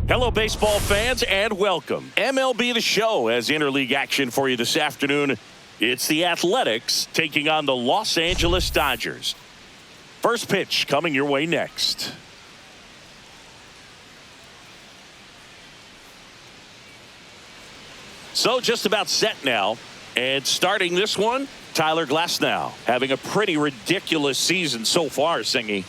Hello, baseball fans, and welcome. MLB The Show has interleague action for you this afternoon. It's the Athletics taking on the Los Angeles Dodgers. First pitch coming your way next. So just about set now. And starting this one, Tyler Glasnow having a pretty ridiculous season so far, Singy.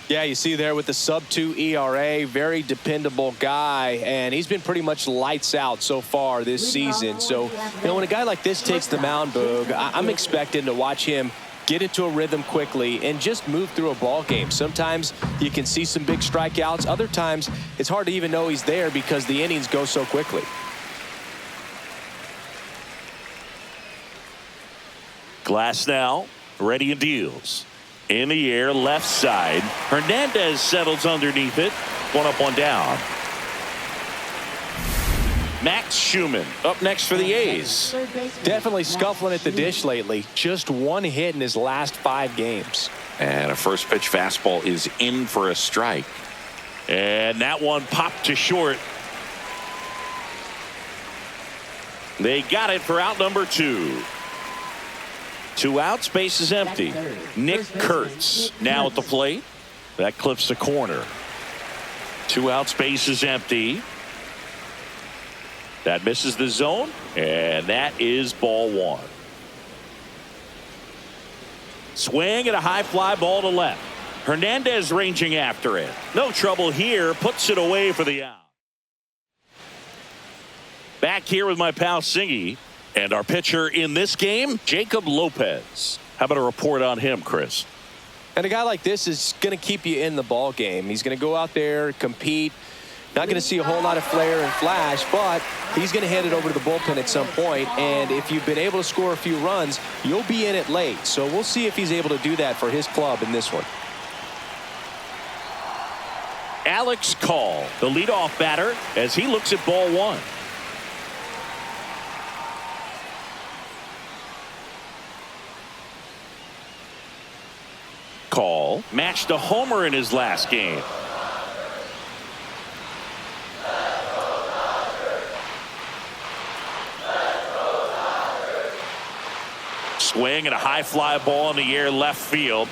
Yeah, you see there with the sub-2 ERA, very dependable guy, and he's been pretty much lights out so far this season. So, when a guy like this takes the mound, Boog, I'm expecting to watch him get into a rhythm quickly and just move through a ball game. Sometimes you can see some big strikeouts. Other times, it's hard to even know he's there because the innings go so quickly. Glasnow ready and deals. In the air, left side. Hernandez settles underneath it. One up, one down. Max Schumann up next for the A's. Definitely scuffling at the dish lately. Just one hit in his last 5 games. And a first pitch fastball is in for a strike. And that one popped to short. They got it for out number 2. 2 outs, base is empty. Nick Kurtz now at the plate. That clips the corner. 2 outs, base is empty. That misses the zone, and that is ball 1. Swing and a high fly ball to left. Hernandez ranging after it. No trouble here, puts it away for the out. Back here with my pal Singy. And our pitcher in this game, Jacob Lopez. How about a report on him, Chris? And a guy like this is going to keep you in the ball game. He's going to go out there, compete. Not going to see a whole lot of flair and flash, but he's going to hand it over to the bullpen at some point. And if you've been able to score a few runs, you'll be in it late. So we'll see if he's able to do that for his club in this one. Alex Call, the leadoff batter, as he looks at ball 1. Call matched a homer in his last game. Swing and a high fly ball in the air left field.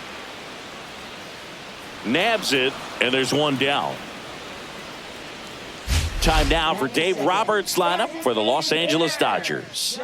Nabs it, and there's one down. Time now for Dave Roberts' lineup for the Los Angeles Dodgers.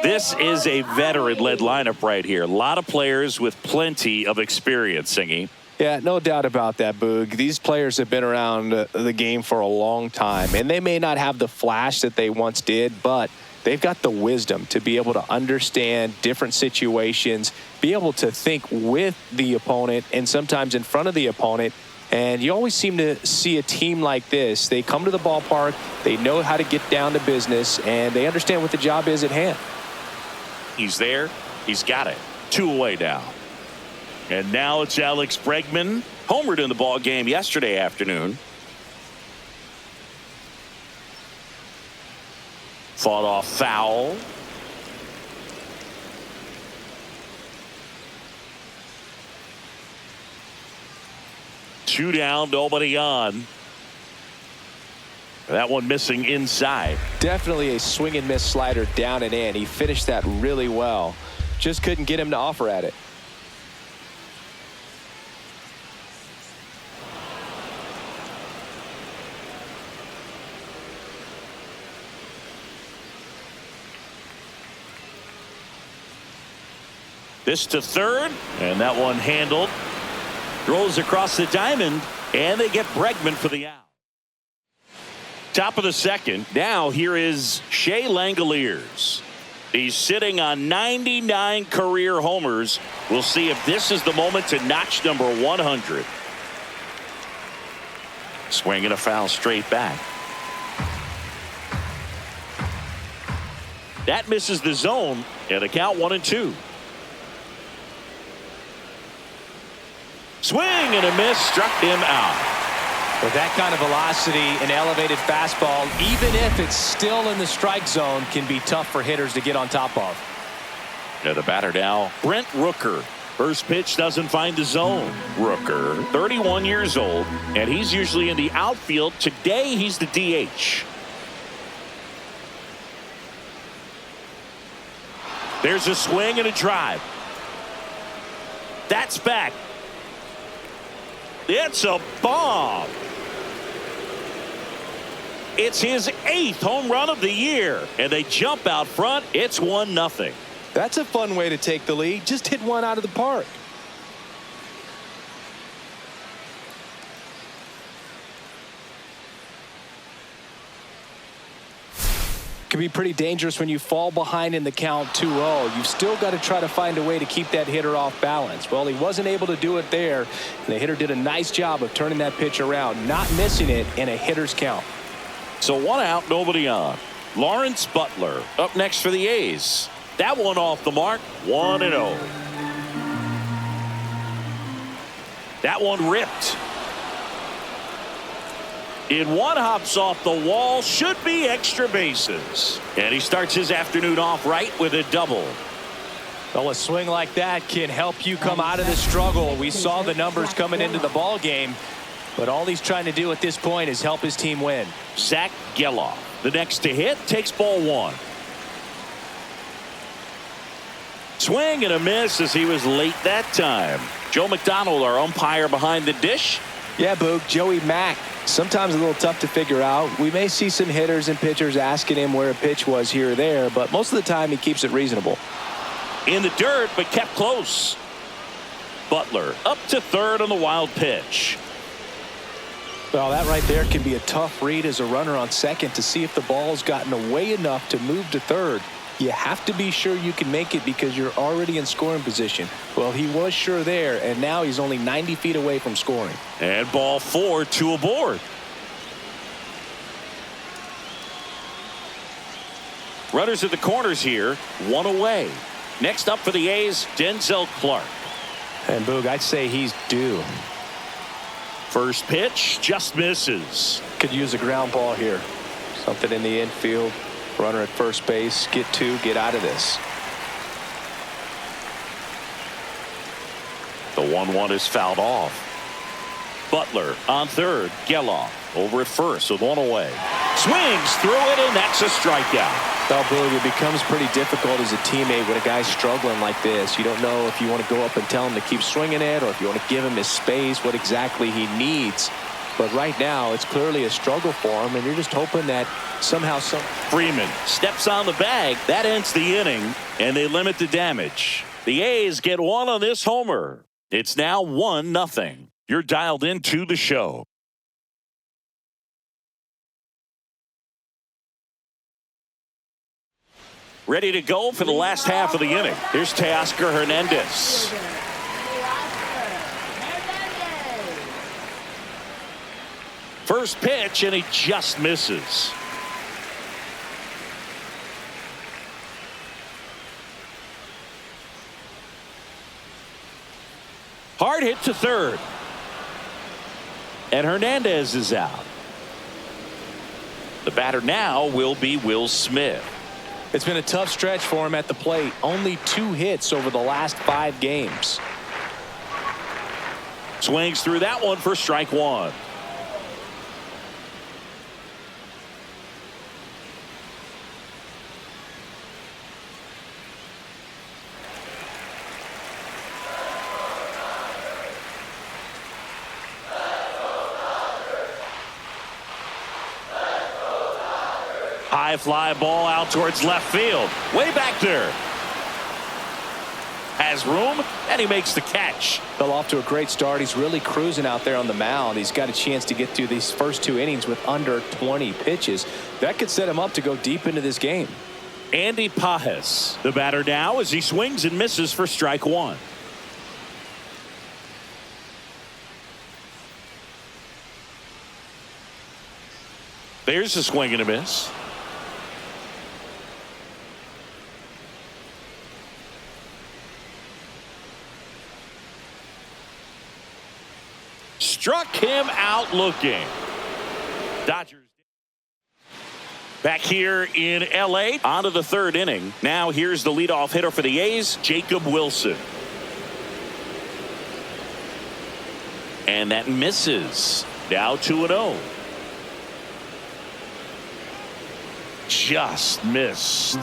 This is a veteran-led lineup right here. A lot of players with plenty of experience, Singy. Yeah, no doubt about that, Boog. These players have been around the game for a long time, and they may not have the flash that they once did, but they've got the wisdom to be able to understand different situations, be able to think with the opponent and sometimes in front of the opponent. And you always seem to see a team like this. They come to the ballpark, they know how to get down to business, and they understand what the job is at hand. He's there. He's got it. 2 away now. And now it's Alex Bregman. Homered in the ball game yesterday afternoon. Fought off foul. Two down, nobody on. That one missing inside. Definitely a swing and miss slider down and in. He finished that really well. Just couldn't get him to offer at it. This to third, and that one handled. Rolls across the diamond, and they get Bregman for the out. Top of the second. Now here is Shea Langoliers. He's sitting on 99 career homers. We'll see if this is the moment to notch number 100. Swing and a foul straight back. That misses the zone, and the count 1-2. Swing and a miss, struck him out. With that kind of velocity, an elevated fastball, even if it's still in the strike zone, can be tough for hitters to get on top of. Yeah, the batter now, Brent Rooker. First pitch doesn't find the zone. Rooker, 31 years old, and he's usually in the outfield. Today, he's the DH. There's a swing and a drive. That's back. It's a bomb. It's his 8th home run of the year, and they jump out front. It's 1-0. That's a fun way to take the lead. Just hit one out of the park. Can be pretty dangerous when you fall behind in the count 2-0. You've still got to try to find a way to keep that hitter off balance. Well, he wasn't able to do it there, and the hitter did a nice job of turning that pitch around, not missing it in a hitter's count. So 1 out, nobody on. Lawrence Butler up next for the A's. That one off the mark, 1-0. That one ripped. In one, hops off the wall, should be extra bases. And he starts his afternoon off right with a double. Well, a swing like that can help you come out of the struggle. We saw the numbers coming into the ball game, but all he's trying to do at this point is help his team win. Zach Geloff, the next to hit, takes ball 1. Swing and a miss as he was late that time. Joe McDonald, our umpire behind the dish. Yeah, Boog, Joey Mack. Sometimes a little tough to figure out. We may see some hitters and pitchers asking him where a pitch was here or there, but most of the time he keeps it reasonable. In the dirt, but kept close. Butler up to third on the wild pitch. Well, that right there can be a tough read as a runner on second to see if the ball's gotten away enough to move to third. You have to be sure you can make it because you're already in scoring position. Well, he was sure there, and now he's only 90 feet away from scoring. And ball 4, 2 aboard. Runners at the corners here, 1 away. Next up for the A's, Denzel Clark. And Boog, I'd say he's due. First pitch just misses. Could use a ground ball here. Something in the infield. Runner at first base. Get 2. Get out of this. The 1-1 is fouled off. Butler on third. Geloff over at first with 1 away. Swings through it, and that's a strikeout. Well, Boog, it becomes pretty difficult as a teammate when a guy's struggling like this. You don't know if you want to go up and tell him to keep swinging it or if you want to give him his space, what exactly he needs. But right now, it's clearly a struggle for him, and you're just hoping that somehow Freeman steps on the bag. That ends the inning, and they limit the damage. The A's get 1 on this homer. It's now 1-0. You're dialed into the show. Ready to go for the last half of the inning. Here's Teoscar Hernandez. First pitch, and he just misses. Hard hit to third. And Hernandez is out. The batter now will be Will Smith. It's been a tough stretch for him at the plate. Only 2 hits over the last 5 games. Swings through that one for strike 1. High fly ball out towards left field. Way back there. Has room, and he makes the catch. Fell off to a great start. He's really cruising out there on the mound. He's got a chance to get through these first 2 innings with under 20 pitches. That could set him up to go deep into this game. Andy Pajes, the batter now, as he swings and misses for strike 1. There's a swing and a miss. Struck him out looking. Dodgers back here in L.A. On to the 3rd inning. Now here's the leadoff hitter for the A's, Jacob Wilson. And that misses. Now 2-0. Just missed.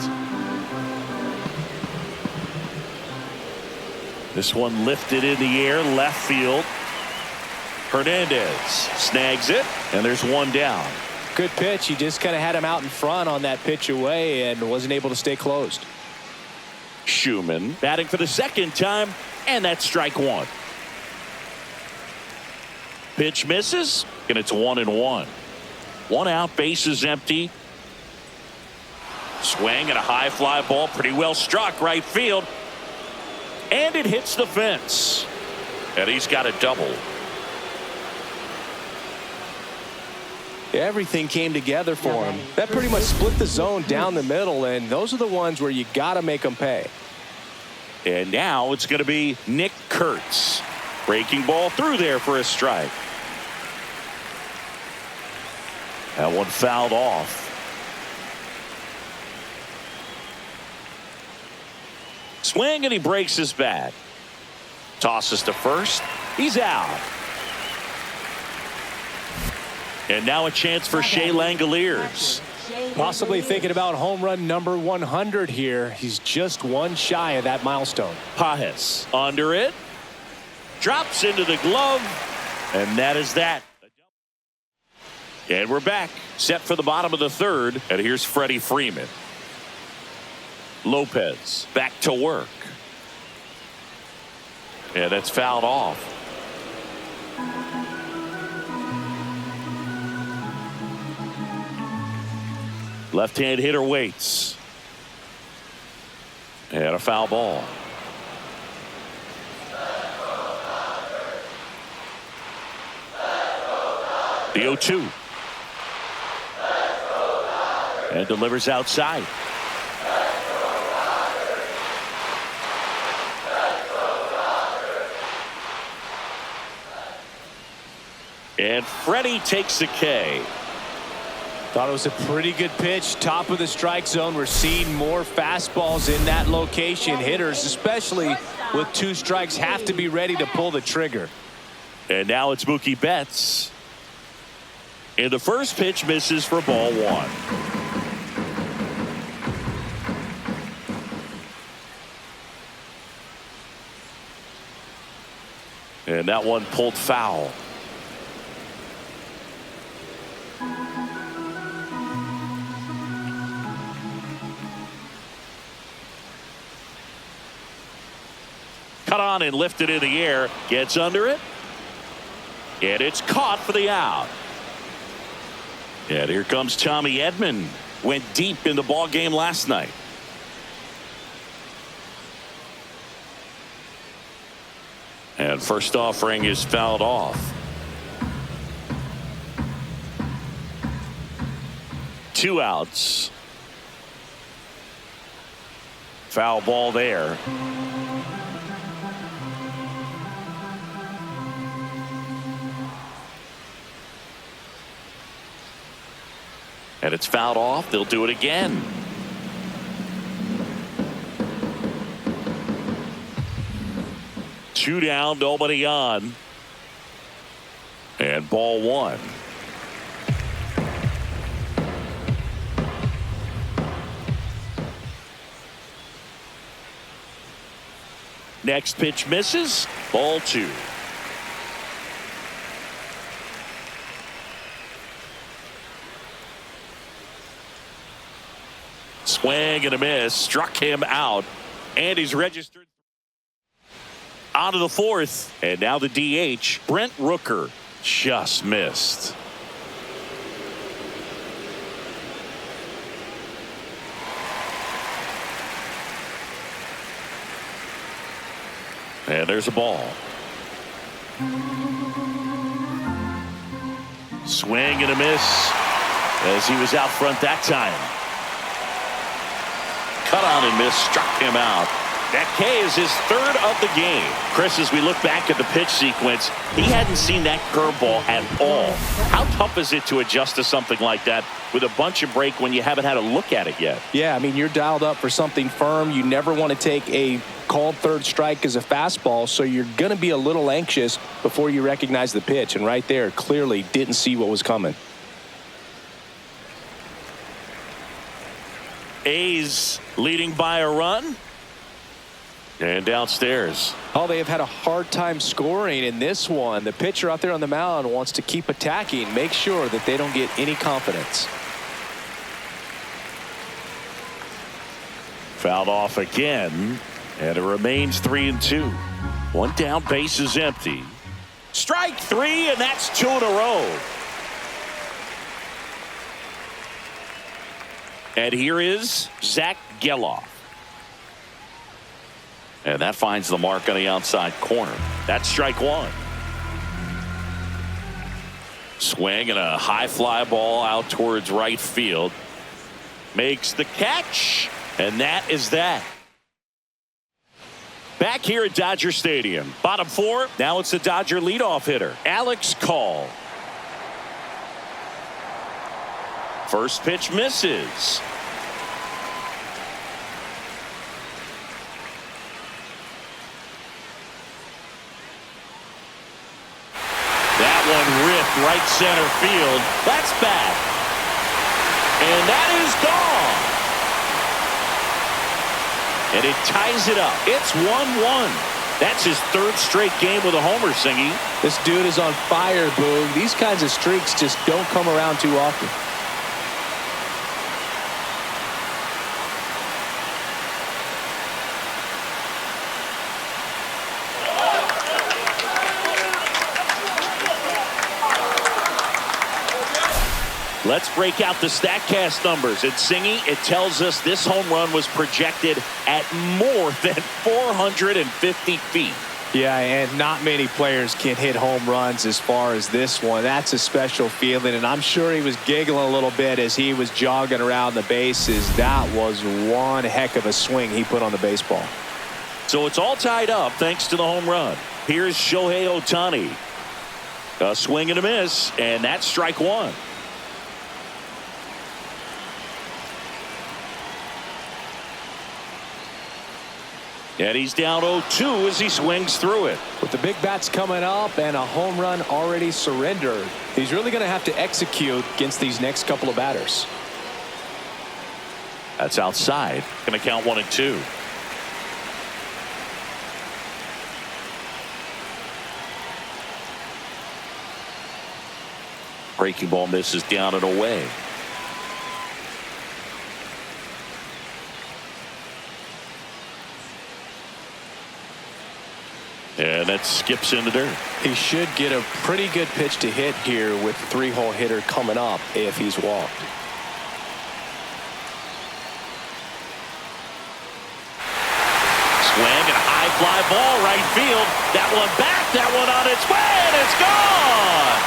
This one lifted in the air, left field. Hernandez snags it, and there's one down. Good pitch. He just kind of had him out in front on that pitch away and wasn't able to stay closed. Schumann batting for the second time, and that's strike one. Pitch misses, and it's 1-1. One out, bases empty. Swing and a high fly ball, pretty well struck right field. And it hits the fence. And he's got a double. Everything came together for him. That pretty much split the zone down the middle, and those are the ones where you got to make them pay. And now it's going to be Nick Kurtz. Breaking ball through there for a strike. That one fouled off. Swing, and he breaks his bat. Tosses to first. He's out. And now a chance for Shea Langoliers. Possibly thinking about home run number 100 here. He's just one shy of that milestone. Pajes under it. Drops into the glove. And that is that. And we're back. Set for the bottom of the third. And here's Freddie Freeman. Lopez back to work. And that's fouled off. Left-hand hitter waits. And a foul ball. The 0-2. And delivers outside. And Freddie takes the K. Thought it was a pretty good pitch. Top of the strike zone. We're seeing more fastballs in that location. Hitters, especially with 2 strikes, have to be ready to pull the trigger. And now it's Mookie Betts. And the first pitch misses for ball 1. And that one pulled foul. Cut on and lifted in the air. Gets under it. And it's caught for the out. And here comes Tommy Edman. Went deep in the ball game last night. And first offering is fouled off. 2 outs. Foul ball there. And it's fouled off. They'll do it again. Two down, nobody on. And ball 1. Next pitch misses. Ball 2. Swing and a miss. Struck him out. And he's registered out of the 4th. And now the DH, Brent Rooker, just missed. And there's a ball. Swing and a miss as he was out front that time. Cut on and miss, struck him out. That K is his third of the game. Chris, as we look back at the pitch sequence, he hadn't seen that curveball at all. How tough is it to adjust to something like that with a bunch of break when you haven't had a look at it yet? Yeah, I mean, you're dialed up for something firm. You never want to take a called third strike as a fastball, so you're going to be a little anxious before you recognize the pitch. And right there, clearly didn't see what was coming. A's leading by a run. And downstairs. Oh, they have had a hard time scoring in this one. The pitcher out there on the mound wants to keep attacking, make sure that they don't get any confidence. Fouled off again, and it remains 3-2. One down, base is empty. Strike three, and that's 2 in a row. And here is Zach Geloff. And that finds the mark on the outside corner. That's strike one. Swing and a high fly ball out towards right field. Makes the catch. And that is that. Back here at Dodger Stadium. Bottom four. Now it's the Dodger leadoff hitter, Alex Call. First pitch misses. Ripped right center field. That's back. And that is gone. And it ties it up. It's 1-1. That's his third straight game with a homer, Singy. This dude is on fire, Boog. These kinds of streaks just don't come around too often. Let's break out the StatCast numbers. It's Singy. It tells us this home run was projected at more than 450 feet. Yeah, and not many players can hit home runs as far as this one. That's a special feeling, and I'm sure he was giggling a little bit as he was jogging around the bases. That was one heck of a swing he put on the baseball. So it's all tied up thanks to the home run. Here's Shohei Ohtani. A swing and a miss, and that's strike one. And he's down 0-2 as he swings through it. With the big bats coming up and a home run already surrendered, he's really going to have to execute against these next couple of batters. That's outside. Going to count 1-2. Breaking ball misses down and away. And that skips in the dirt. He should get a pretty good pitch to hit here with the three-hole hitter coming up if he's walked. Swing and a high fly ball right field. That one back, that one on its way, and it's gone.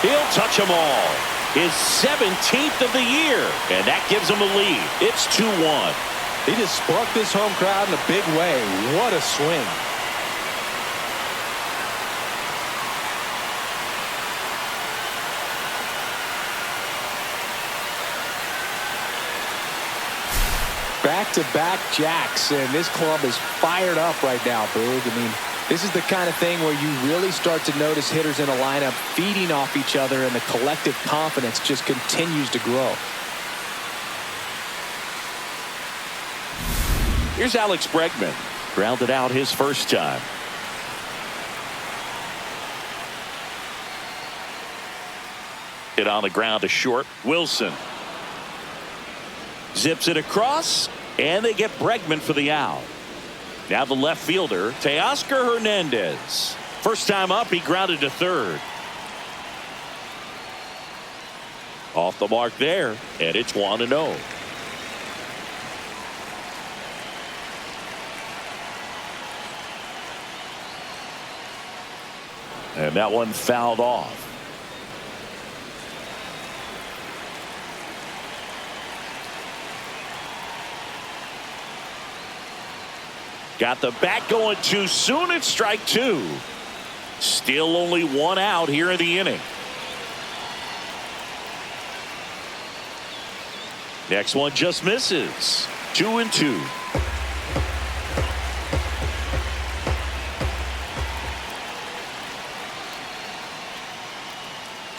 He'll touch them all. His 17th of the year, and that gives him a lead. It's 2-1. He just sparked this home crowd in a big way. What a swing. Back-to-back jacks, and this club is fired up right now, Boog. I mean, this is the kind of thing where you really start to notice hitters in a lineup feeding off each other, and the collective confidence just continues to grow. Here's Alex Bregman. Grounded out his first time. Hit on the ground to short. Wilson zips it across, and they get Bregman for the out. Now the left fielder, Teoscar Hernandez. First time up, he grounded to third. Off the mark there, and it's 1-0. And that one fouled off. Got the bat going too soon. It's strike two. Still only one out here in the inning. Next one just misses. 2-2.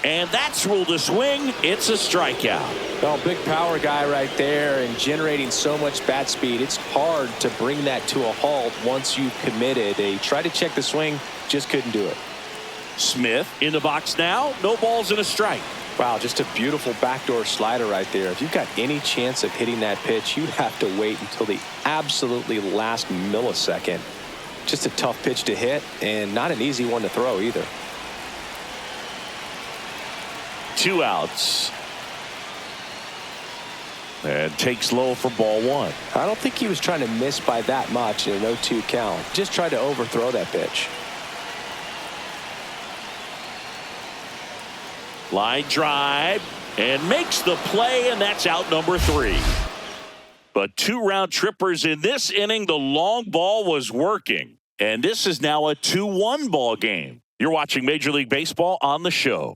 And that's ruled a swing. It's a strikeout. Well, big power guy right there and generating so much bat speed. It's hard to bring that to a halt once you've committed. They tried to check the swing, just couldn't do it. Smith in the box now. No balls and a strike. Wow, just a beautiful backdoor slider right there. If you've got any chance of hitting that pitch, you have to wait until the absolutely last millisecond. Just a tough pitch to hit and not an easy one to throw either. 2 outs. And takes low for ball one. I don't think he was trying to miss by that much in an 0-2 count. Just tried to overthrow that pitch. Line drive and makes the play, and that's out number 3. But 2 round trippers in this inning. The long ball was working, and this is now a 2-1 ball game. You're watching Major League Baseball on the show.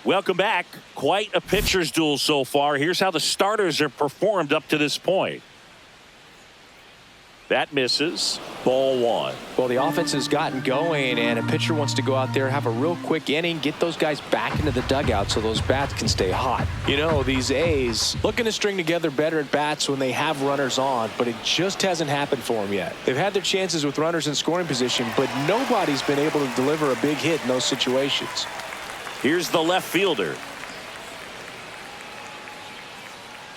Welcome back. Quite a pitcher's duel so far. Here's how the starters have performed up to this point. That misses. Ball one. Well, the offense has gotten going, and a pitcher wants to go out there, have a real quick inning, get those guys back into the dugout so those bats can stay hot. You know, these A's looking to string together better at bats when they have runners on, but it just hasn't happened for them yet. They've had their chances with runners in scoring position, but nobody's been able to deliver a big hit in those situations. Here's the left fielder.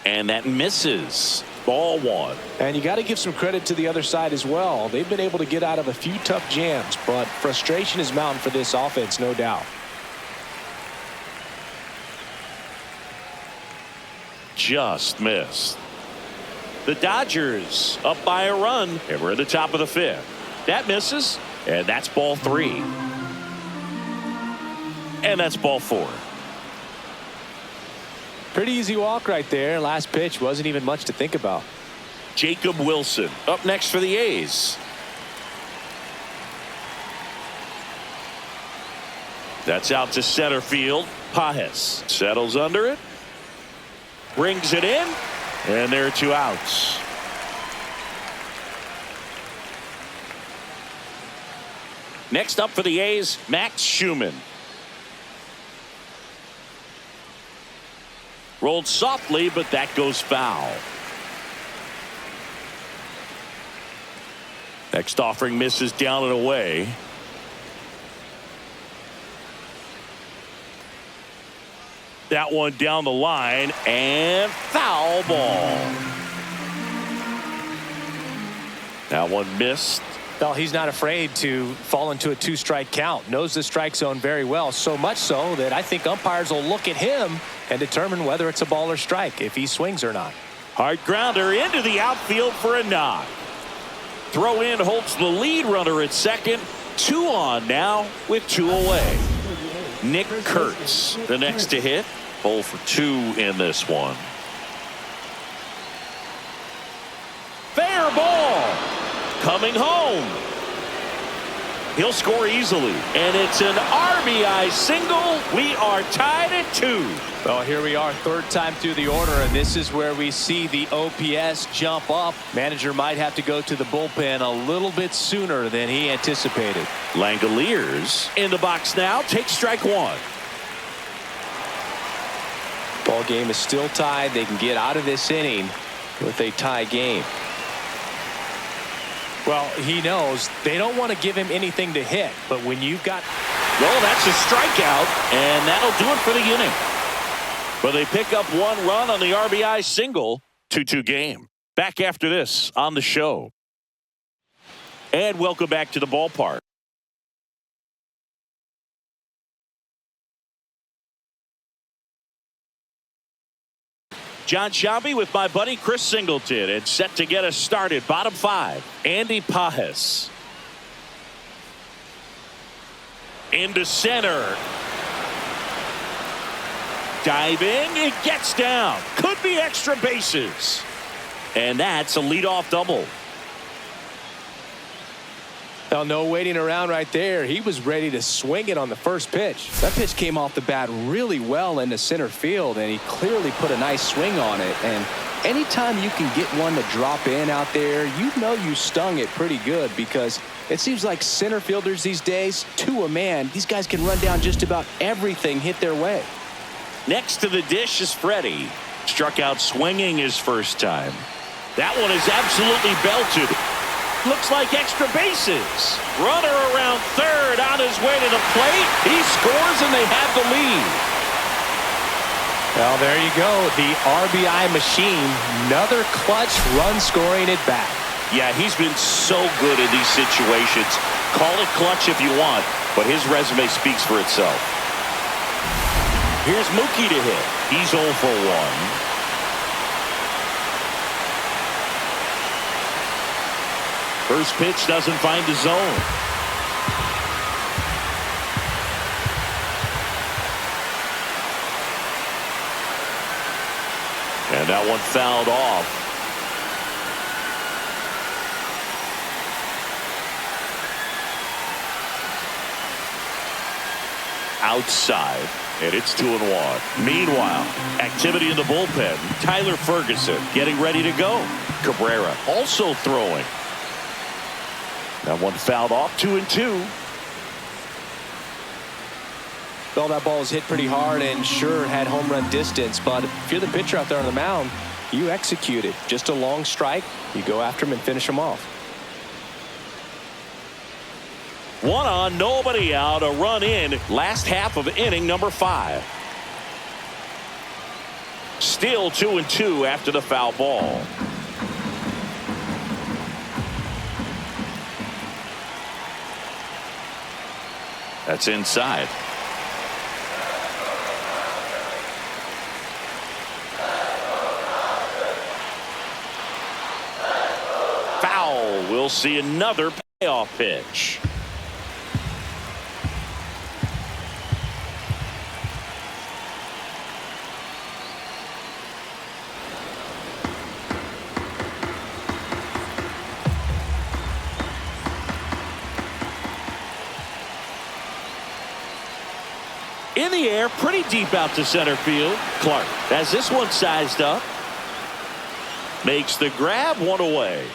And that misses. Ball one. And you got to give some credit to the other side as well. They've been able to get out of a few tough jams, but frustration is mounting for this offense, no doubt. Just missed. The Dodgers up by a run, and we're at the top of the 5th. That misses, and that's ball 3. And that's ball 4. Pretty easy walk right there. Last pitch wasn't even much to think about. Jacob Wilson up next for the A's. That's out to center field. Pajes settles under it. Brings it in. And there are 2 outs. Next up for the A's, Max Schumann. Rolled softly, but that goes foul. Next offering misses down and away. That one down the line, and foul ball. That one missed. Well, he's not afraid to fall into a 2-strike count. Knows the strike zone very well, so much so that I think umpires will look at him and determine whether it's a ball or strike, if he swings or not. Hard grounder into the outfield for a knock. Throw in holds the lead runner at second. 2 on now with 2 away. Nick Kurtz, the next to hit. 0 for 2 in this one. Fair ball. Coming home. He'll score easily. And it's an RBI single. We are tied at 2. Well, here we are, 3rd time through the order, and this is where we see the OPS jump up. Manager might have to go to the bullpen a little bit sooner than he anticipated. Langoliers in the box now. Take strike 1. Ball game is still tied. They can get out of this inning with a tie game. Well, he knows they don't want to give him anything to hit, but when you've got... Well, that's a strikeout, and that'll do it for the inning. But they pick up 1 run on the RBI single. 2-2 game. Back after this on the show. And welcome back to the ballpark. John Shelby with my buddy Chris Singleton, and set to get us started. Bottom 5, Andy Pajes. Into center. Diving, it gets down. Could be extra bases. And that's a leadoff double. Well, no waiting around right there. He was ready to swing it on the first pitch. That pitch came off the bat really well into center field, and he clearly put a nice swing on it. And anytime you can get one to drop in out there, you know you stung it pretty good, because it seems like center fielders these days, to a man, these guys can run down just about everything hit their way. Next to the dish is Freddie. Struck out swinging his first time. That one is absolutely belted. Looks like extra bases. Runner around third on his way to the plate. He scores and they have the lead. Well, there you go. The RBI machine. Another clutch run scoring at bat. Yeah, he's been so good in these situations. Call it clutch if you want, but his resume speaks for itself. Here's Mookie to hit. He's 0 for 1. First pitch doesn't find the zone. And that one fouled off. Outside, and it's 2-1. Meanwhile, activity in the bullpen. Tyler Ferguson getting ready to go. Cabrera also throwing. That one fouled off. 2-2. Well, that ball was hit pretty hard and sure had home run distance, but if you're the pitcher out there on the mound, you execute it. Just a long strike, you go after him and finish him off. 1 on, nobody out, a run in. Last half of inning number 5. Still 2-2 after the foul ball. That's inside. Foul. We'll see another payoff pitch. In the air, pretty deep out to center field. Clark has this one sized up. Makes the grab, 1 away.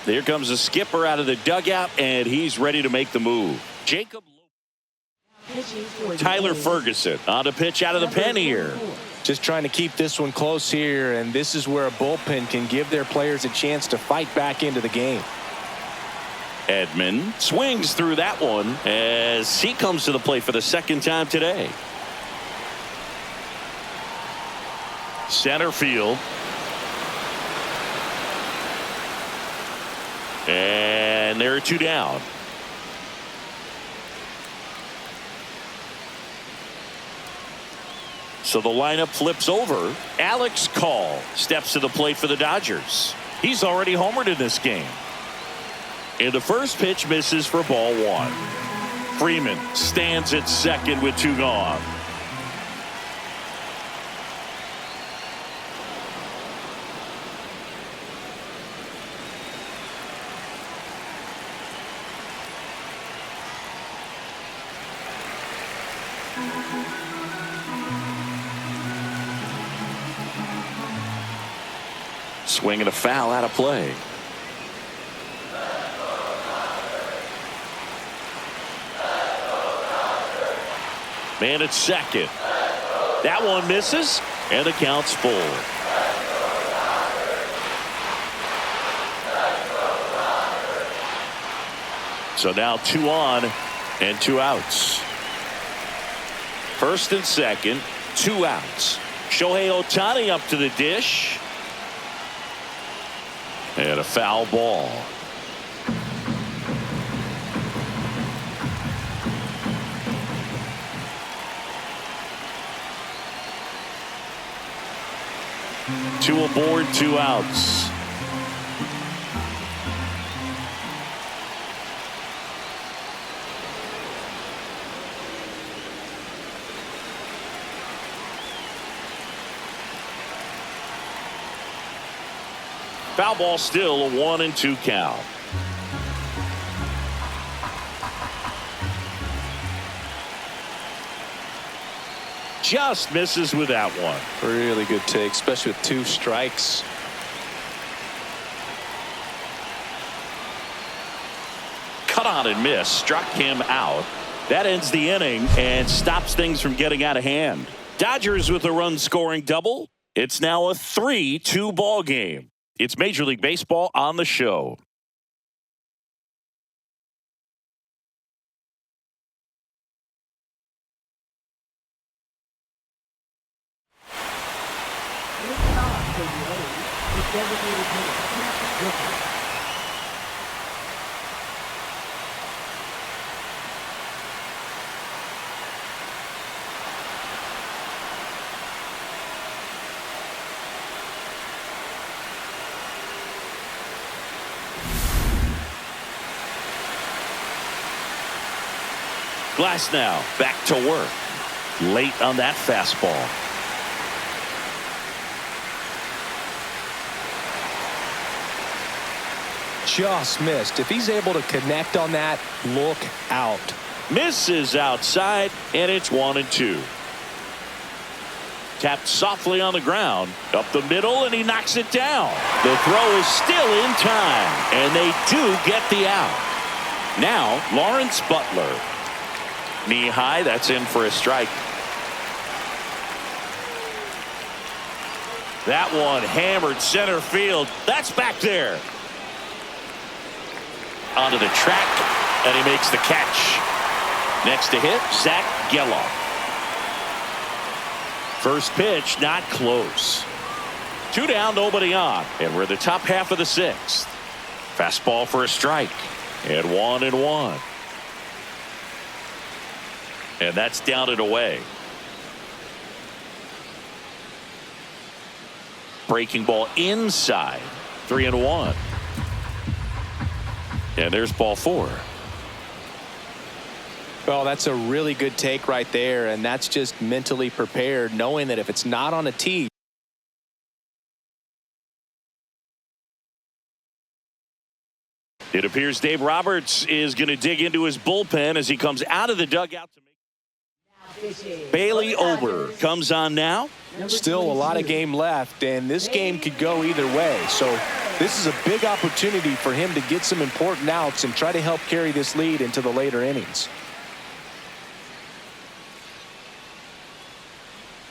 Here comes the skipper out of the dugout, and he's ready to make the move. Jacob Lopez. Tyler Ferguson on a pitch out of the pen here. Just trying to keep this one close here, and this is where a bullpen can give their players a chance to fight back into the game. Edman swings through that one as he comes to the plate for the second time today. Center field. And there are 2 down. So the lineup flips over. Alex Call steps to the plate for the Dodgers. He's already homered in this game. And the first pitch misses for ball 1. Freeman stands at second with 2 gone. Swing and a foul out of play. Man at second. That one misses, and the count's full. So now 2 on and 2 outs. First and second, 2 outs. Shohei Ohtani up to the dish. And a foul ball. Two aboard, 2 outs. Foul ball, still a 1-2 count. Just misses with that one. Really good take, especially with 2 strikes. Cut on and miss, struck him out. That ends the inning and stops things from getting out of hand. Dodgers with a run scoring double. It's now a 3-2 ball game. It's Major League Baseball on the show. Glasnow back to work. Late on that fastball. Just missed. If he's able to connect on that, look out. Misses outside, and it's 1-2. Tapped softly on the ground. Up the middle, and he knocks it down. The throw is still in time, and they do get the out. Now, Lawrence Butler. Knee high, that's in for a strike. That one hammered center field. That's back there. Onto the track, and he makes the catch. Next to hit, Zach Geloff. First pitch, not close. 2 down, nobody on, and we're the top half of the 6th. Fastball for a strike, and 1-1. And that's down and away. Breaking ball inside. 3-1. And there's ball 4. Well, that's a really good take right there, and that's just mentally prepared, knowing that if it's not on a tee. It appears Dave Roberts is going to dig into his bullpen as he comes out of the dugout to make. Bailey Ober comes on now. Still a lot of game left, and this game could go either way. So this is a big opportunity for him to get some important outs and try to help carry this lead into the later innings.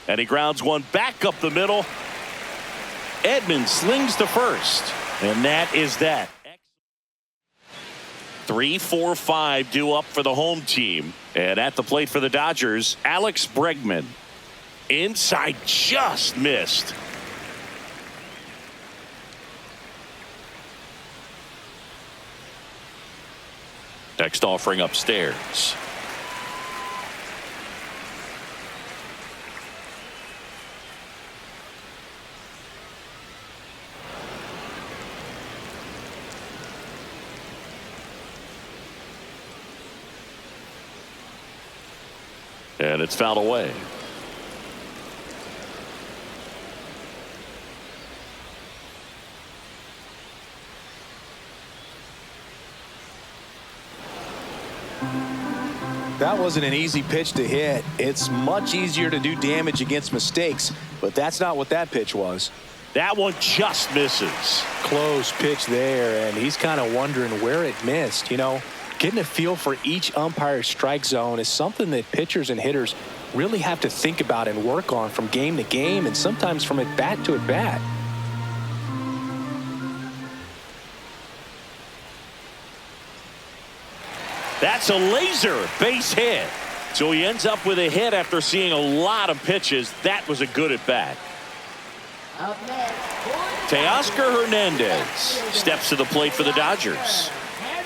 And he grounds one back up the middle. Edmonds slings to first, and that is that. 3-4-5 due up for the home team. And at the plate for the Dodgers, Alex Bregman. Inside, just missed. Next offering upstairs. And it's fouled away. That wasn't an easy pitch to hit. It's much easier to do damage against mistakes, but that's not what that pitch was. That one just misses. Close pitch there, and he's kind of wondering where it missed. You know, getting a feel for each umpire's strike zone is something that pitchers and hitters really have to think about and work on from game to game, and sometimes from at bat to at bat. That's a laser base hit. So he ends up with a hit after seeing a lot of pitches. That was a good at bat. Teoscar Hernandez steps to the plate for the Dodgers.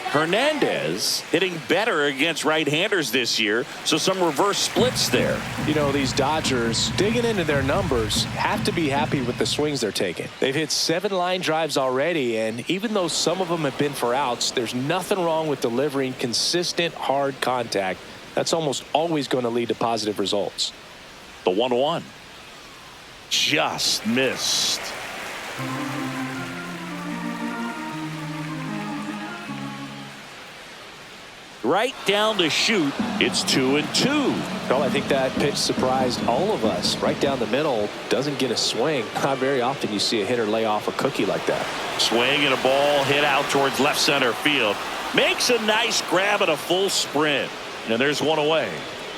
Hernandez hitting better against right-handers this year, so some reverse splits there. You know, these Dodgers, digging into their numbers, have to be happy with the swings they're taking. They've hit 7 line drives already, and even though some of them have been for outs, there's nothing wrong with delivering consistent, hard contact. That's almost always going to lead to positive results. The 1-1. Just missed. right down the chute. It's 2-2. Well, I think that pitch surprised all of us. Right down the middle, doesn't get a swing. Not very often you see a hitter lay off a cookie like that. Swing and a ball hit out towards left center field. Makes a nice grab at a full sprint. And there's one away.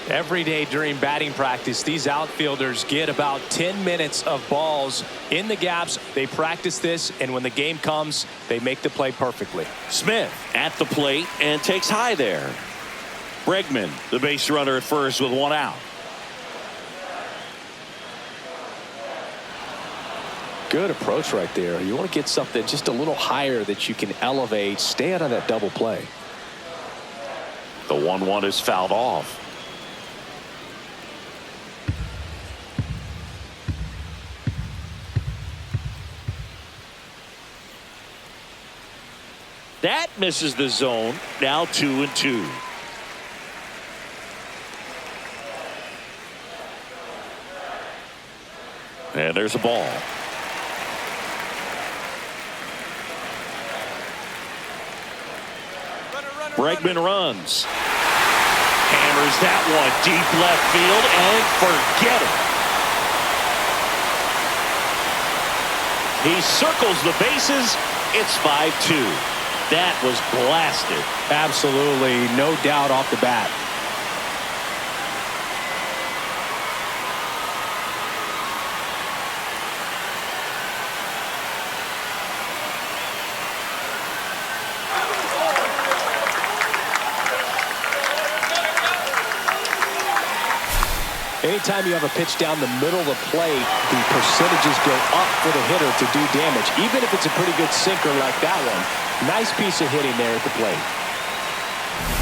Every day during batting practice, these outfielders get about 10 minutes of balls in the gaps. They practice this, and when the game comes, they make the play perfectly. Smith at the plate and takes high there. Bregman, the base runner at first with one out. Good approach right there. You want to get something just a little higher that you can elevate. Stay out of that double play. The 1-1 is fouled off. That misses the zone. Now 2-2. And there's a ball. Bregman runs. Hammers that one deep left field and forget it. He circles the bases. It's 5-2. That was blasted. Absolutely, no doubt off the bat. Anytime you have a pitch down the middle of the plate, the percentages go up for the hitter to do damage, even if it's a pretty good sinker like that one. Nice piece of hitting there at the plate.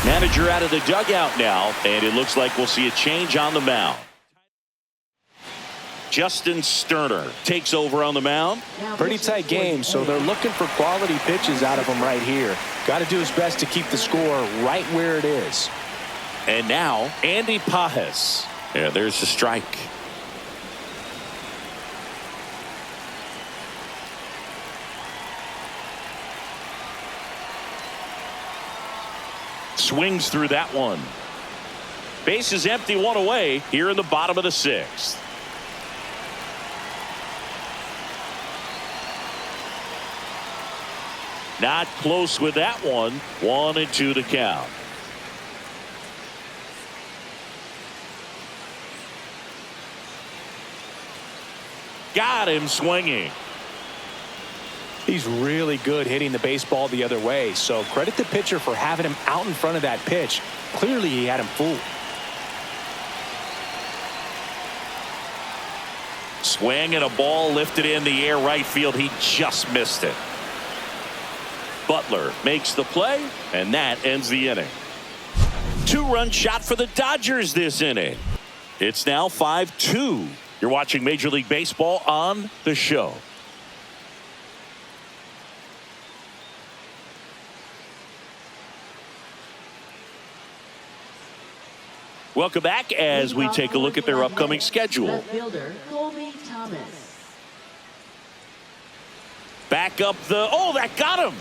Manager out of the dugout now, and it looks like we'll see a change on the mound. Justin Sterner takes over on the mound. Pretty tight game, so they're looking for quality pitches out of him right here. Got to do his best to keep the score right where it is. And now Andy Pajes. Yeah, there's the strike. Swings through that one. Base is empty, one away here in the bottom of the sixth. Not close with that one. 1-2 to count. Got him swinging. He's really good hitting the baseball the other way, so credit the pitcher for having him out in front of that pitch. Clearly he had him fooled. Swing and a ball lifted in the air right field. He just missed it. Butler makes the play, and that ends the inning. 2-run shot for the Dodgers this inning. It's now 5-2. You're watching Major League Baseball on The Show. Welcome back as we take a look at their upcoming schedule. Back up the, oh, that got him.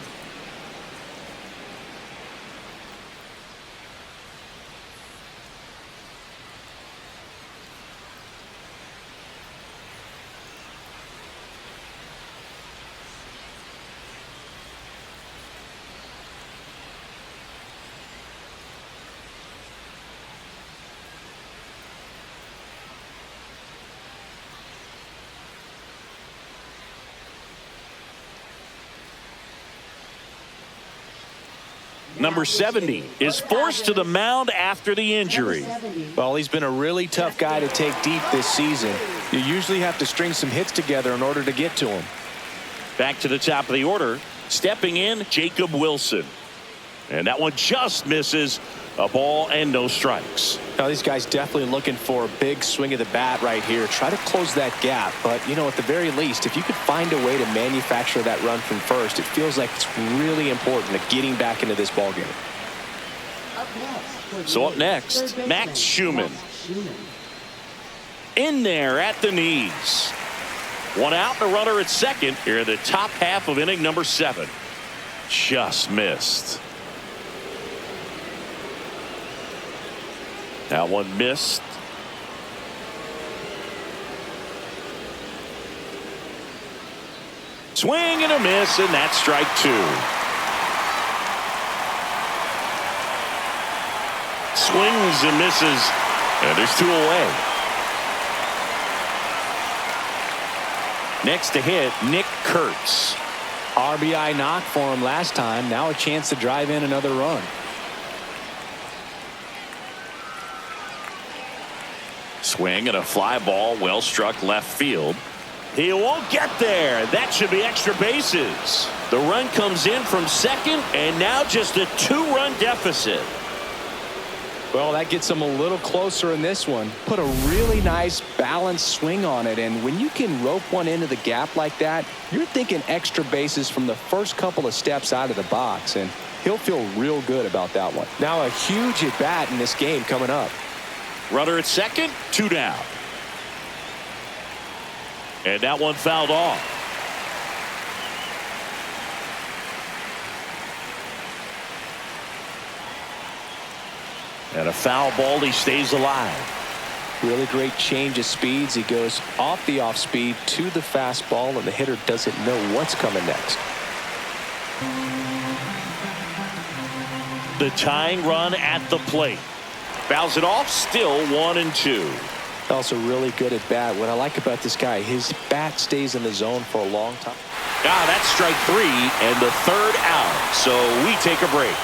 Number 70 is forced to the mound after the injury. Well, he's been a really tough guy to take deep this season. You usually have to string some hits together in order to get to him. Back to the top of the order. Stepping in, Jacob Wilson. And that one just misses. A ball and no strikes. Now these guys definitely looking for a big swing of the bat right here. Try to close that gap. But, you know, at the very least, if you could find a way to manufacture that run from first, it feels like it's really important to getting back into this ballgame. So up next, Max Schumann. In there at the knees. One out, the runner at second here in the top half of inning number 7. Just missed. That one missed. Swing and a miss, and that's strike two. Swings and misses, and there's two away. Next to hit, Nick Kurtz. RBI knock for him last time. Now a chance to drive in another run. Swing and a fly ball, well struck left field. He won't get there. That should be extra bases. The run comes in from second, and now just a two-run deficit. Well, that gets him a little closer in this one. Put a really nice balanced swing on it, and when you can rope one into the gap like that, you're thinking extra bases from the first couple of steps out of the box, and he'll feel real good about that one. Now a huge at bat in this game coming up. Runner at second, two down. And that one fouled off. And a foul ball, he stays alive. Really great change of speeds. He goes off the off speed to the fastball, and the hitter doesn't know what's coming next. The tying run at the plate. Fouls it off, still 1-2. Also really good at bat. What I like about this guy, his bat stays in the zone for a long time. That's strike three and the third out. So we take a break.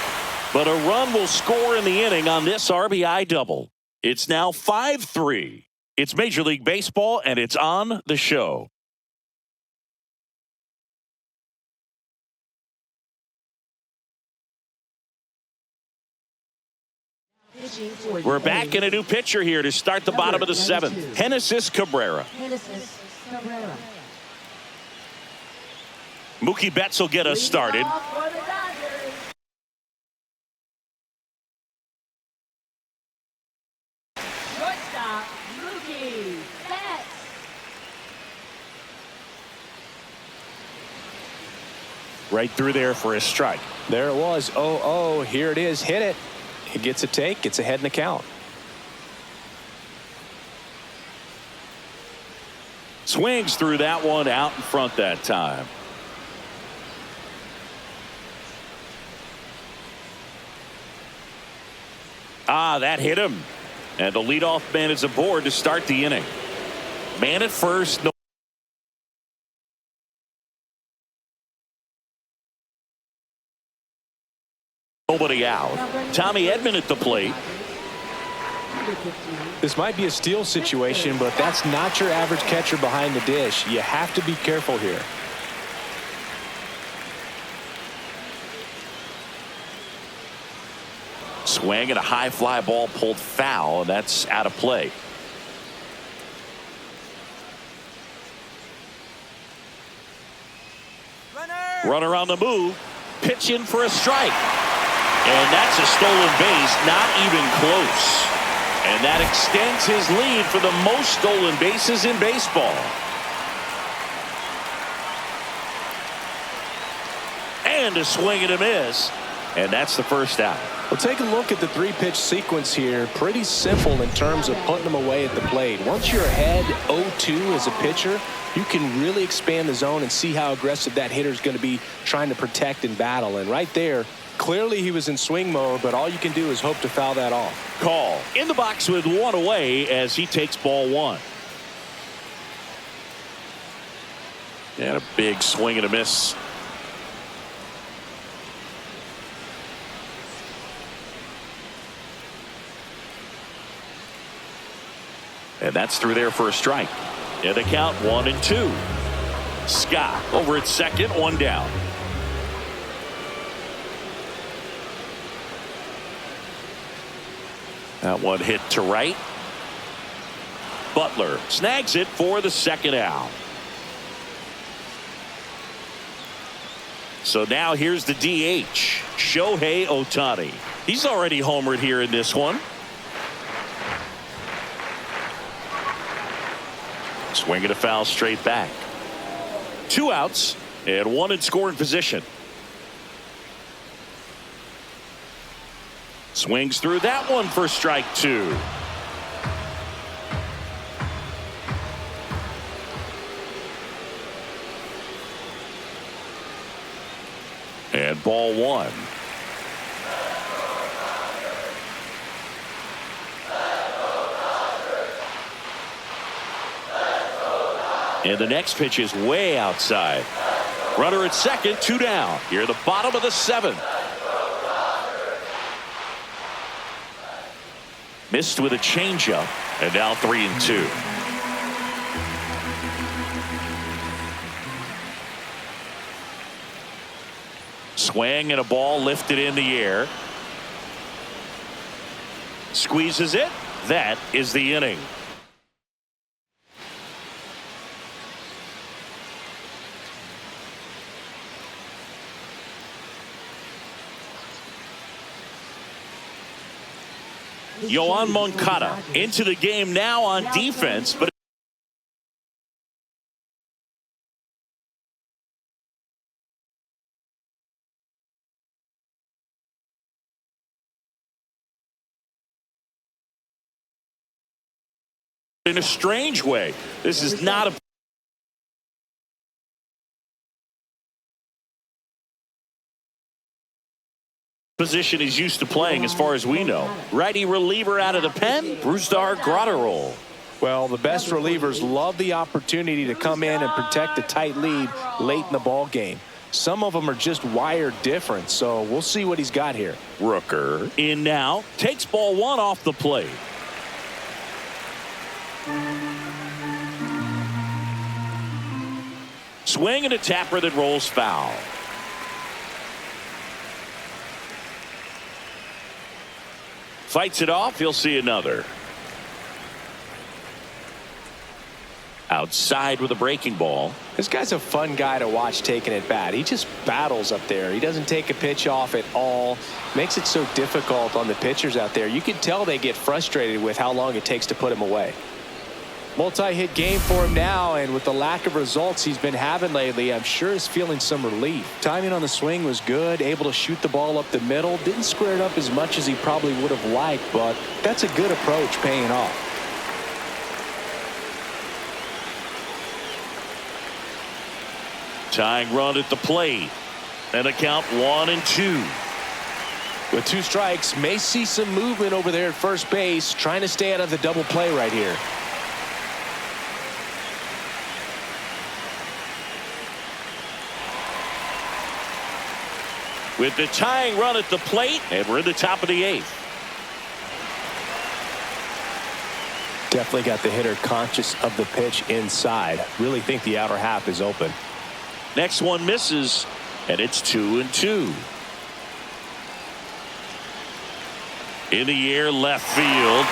But a run will score in the inning on this RBI double. It's now 5-3. It's Major League Baseball, and it's on the show. We're back in a new pitcher here to start the bottom of the seventh. Genesis Cabrera. Mookie Betts will get us started. Right through there for a strike. There it was. 0-0. Here it is. Hit it. He gets a take. Gets ahead in the count. Swings through that one out in front that time. That hit him. And the leadoff man is aboard to start the inning. Man at first. Nobody out. Tommy Edman at the plate. This might be a steal situation, but that's not your average catcher behind the dish. You have to be careful here. Swing and a high fly ball pulled foul, and that's out of play. Runner on the move. Pitch in for a strike. And that's a stolen base, not even close. And that extends his lead for the most stolen bases in baseball. And a swing and a miss. And that's the first out. Well, take a look at the three-pitch sequence here. Pretty simple in terms of putting them away at the plate. Once you're ahead 0-2 as a pitcher, you can really expand the zone and see how aggressive that hitter is going to be trying to protect and battle. And right there, clearly he was in swing mode, but all you can do is hope to foul that off. Call in the box with one away as he takes ball one. And a big swing and a miss. And that's through there for a strike. And the count 1-2. Scott over at second, one down. That one hit to right. Butler snags it for the second out. So now here's the DH, Shohei Ohtani. He's already homered here in this one. Swing and a foul straight back. Two outs and one in scoring position. Swings through that one for strike 2. And ball 1. And the next pitch is way outside. Runner at second, 2 down. Here at the bottom of the 7th. Missed with a changeup, and now 3-2. Swing and a ball lifted in the air. Squeezes it. That is the inning. Yoan Moncada into the game now on defense, but in a strange way. This is not a position he's used to playing as far as we know. Righty reliever out of the pen, Brusdar Graterol. Well, the best relievers love the opportunity to come in and protect a tight lead late in the ball game. Some of them are just wired different, so we'll see what he's got here. Rooker in now, takes ball 1 off the plate. Swing and a tapper that rolls foul. Fights it off. He'll see another. Outside with a breaking ball. This guy's a fun guy to watch taking at bat. He just battles up there. He doesn't take a pitch off at all. Makes it so difficult on the pitchers out there. You can tell they get frustrated with how long it takes to put him away. Multi-hit game for him now, and with the lack of results he's been having lately, I'm sure he's feeling some relief. Timing on the swing was good, able to shoot the ball up the middle. Didn't square it up as much as he probably would have liked, but that's a good approach paying off. Tying run at the plate. And a count 1-2. With 2 strikes, may see some movement over there at first base, trying to stay out of the double play right here. With the tying run at the plate, and we're in the top of the 8th. Definitely got the hitter conscious of the pitch inside. Really think the outer half is open. Next one misses, and it's 2-2. In the air, left field,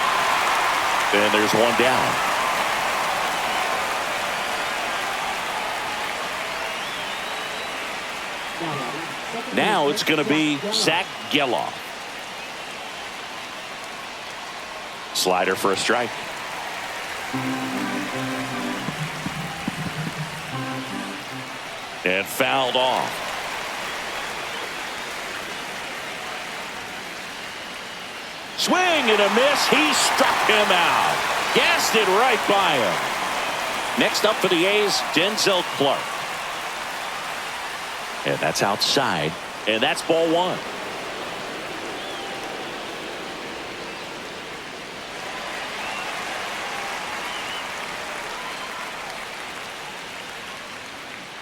and there's 1 down. Now it's going to be Zach Geloff. Slider for a strike. And fouled off. Swing and a miss. He struck him out. Gassed it right by him. Next up for the A's, Denzel Clark. And that's outside. And that's ball 1.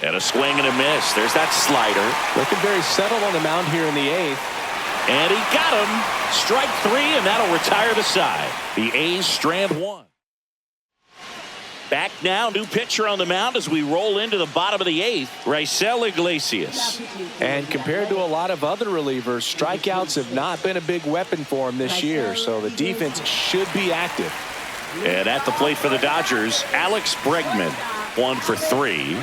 And a swing and a miss. There's that slider. Looking very settled on the mound here in the 8th. And he got him. Strike 3, and that'll retire the side. The A's strand 1. Back now, new pitcher on the mound as we roll into the bottom of the 8th, Raisel Iglesias. And compared to a lot of other relievers, strikeouts have not been a big weapon for him this year, so the defense should be active. And at the plate for the Dodgers, Alex Bregman, 1 for 3.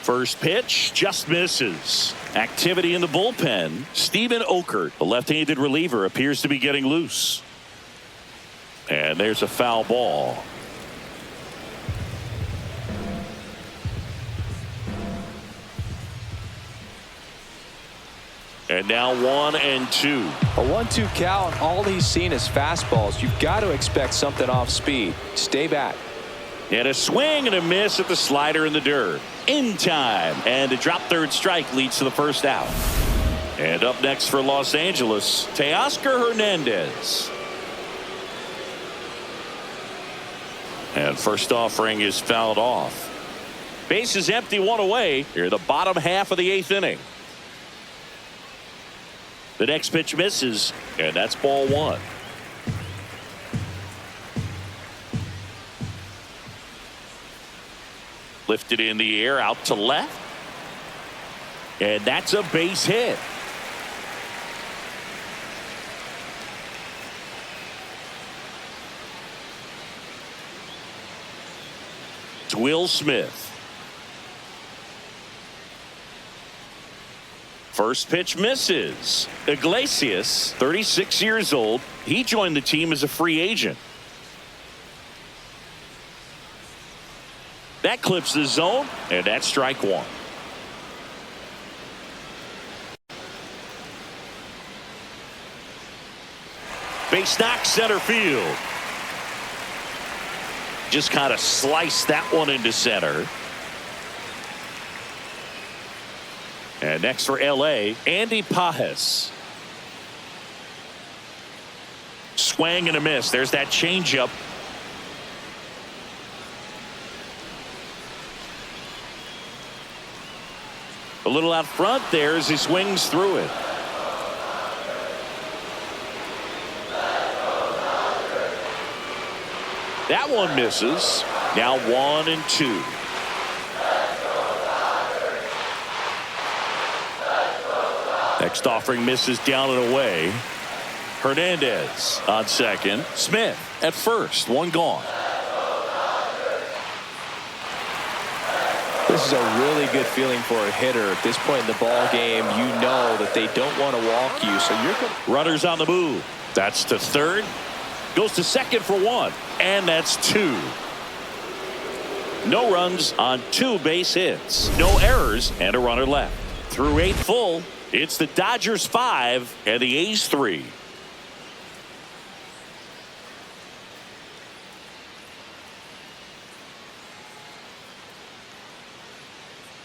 First pitch just misses. Activity in the bullpen. Steven Okert, the left-handed reliever, appears to be getting loose. And there's a foul ball. And now 1-2. A 1-2 count, all he's seen is fastballs. You've got to expect something off speed. Stay back. And a swing and a miss at the slider in the dirt. In time. And a drop third strike leads to the first out. And up next for Los Angeles, Teoscar Hernandez. And first offering is fouled off. Base is empty, one away. Here, the bottom half of the 8th inning. The next pitch misses, and that's ball 1. Lifted in the air, out to left. And that's a base hit. Will Smith. First pitch misses. Iglesias, 36 years old. He joined the team as a free agent. That clips the zone, and that's strike 1. Base knock, center field. Just kind of sliced that one into center. And next for LA, Andy Pajes. Swing and a miss. There's that changeup. A little out front there as he swings through it. That one misses. Now 1-2. Next offering misses down and away. Hernandez on second. Smith at first. One gone. This is a really good feeling for a hitter. At this point in the ball game, you know that they don't want to walk you, so you're going. Runners on the move. That's to third. Goes to second for 1. And that's 2. No runs on 2 base hits. No errors and a runner left. Through 8 full, it's the Dodgers 5 and the A's 3.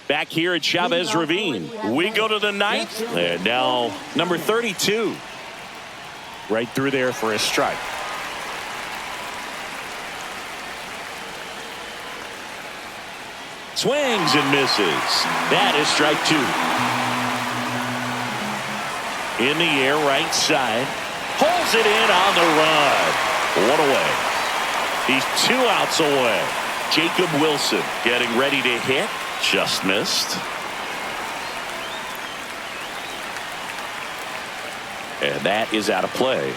Back here at Chavez Ravine, we go to the 9th, and now number 32. Right through there for a strike. Swings and misses. That is strike 2. In the air, right side. Pulls it in on the run. One away. He's 2 outs away. Jacob Wilson getting ready to hit. Just missed. And that is out of play.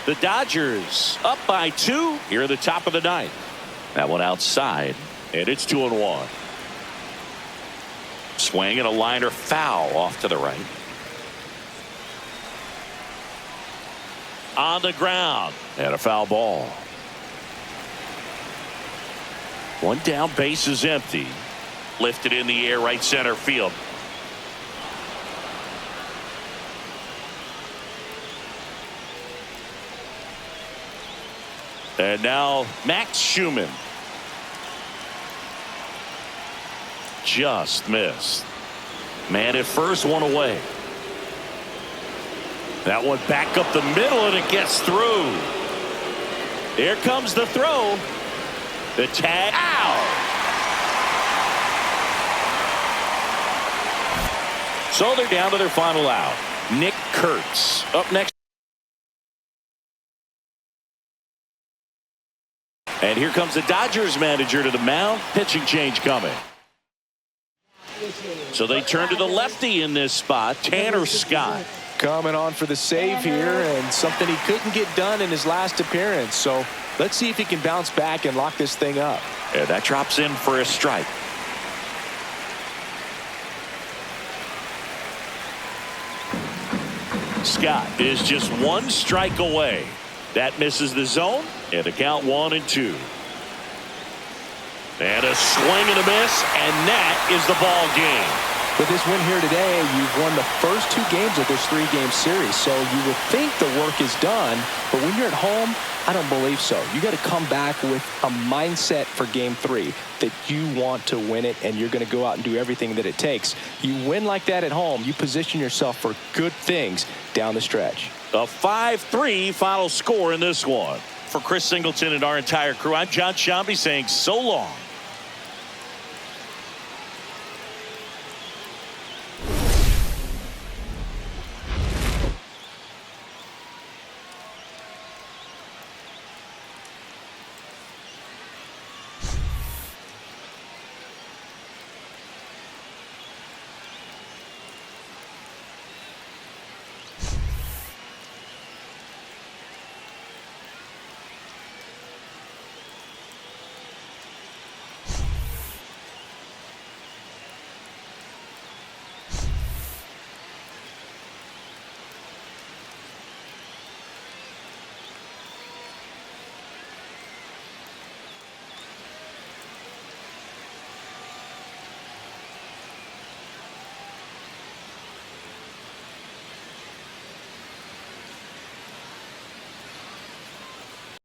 The Dodgers up by 2 here at the top of the 9th. That one outside. And it's 2-1. Swing and a liner foul off to the right. On the ground. And a foul ball. One down, base is empty. Lifted in the air, right center field. And now Max Schumann. Just missed. Man at first, one away. That one back up the middle, and it gets through. There comes the throw. The tag. Ow! So they're down to their final out. Nick Kurtz up next. And here comes the Dodgers manager to the mound. Pitching change coming. So they turn to the lefty in this spot, Tanner Scott. Coming on for the save here, and something he couldn't get done in his last appearance. So let's see if he can bounce back and lock this thing up. And that drops in for a strike. Scott is just 1 strike away. That misses the zone, and the count 1-2. And a swing and a miss, and that is the ball game. With this win here today, you've won the first 2 games of this 3-game series. So you would think the work is done, but when you're at home, I don't believe so. You got to come back with a mindset for Game 3 that you want to win it, and you're going to go out and do everything that it takes. You win like that at home, you position yourself for good things down the stretch. A 5-3 final score in this one. For Chris Singleton and our entire crew, I'm John Shambi saying so long.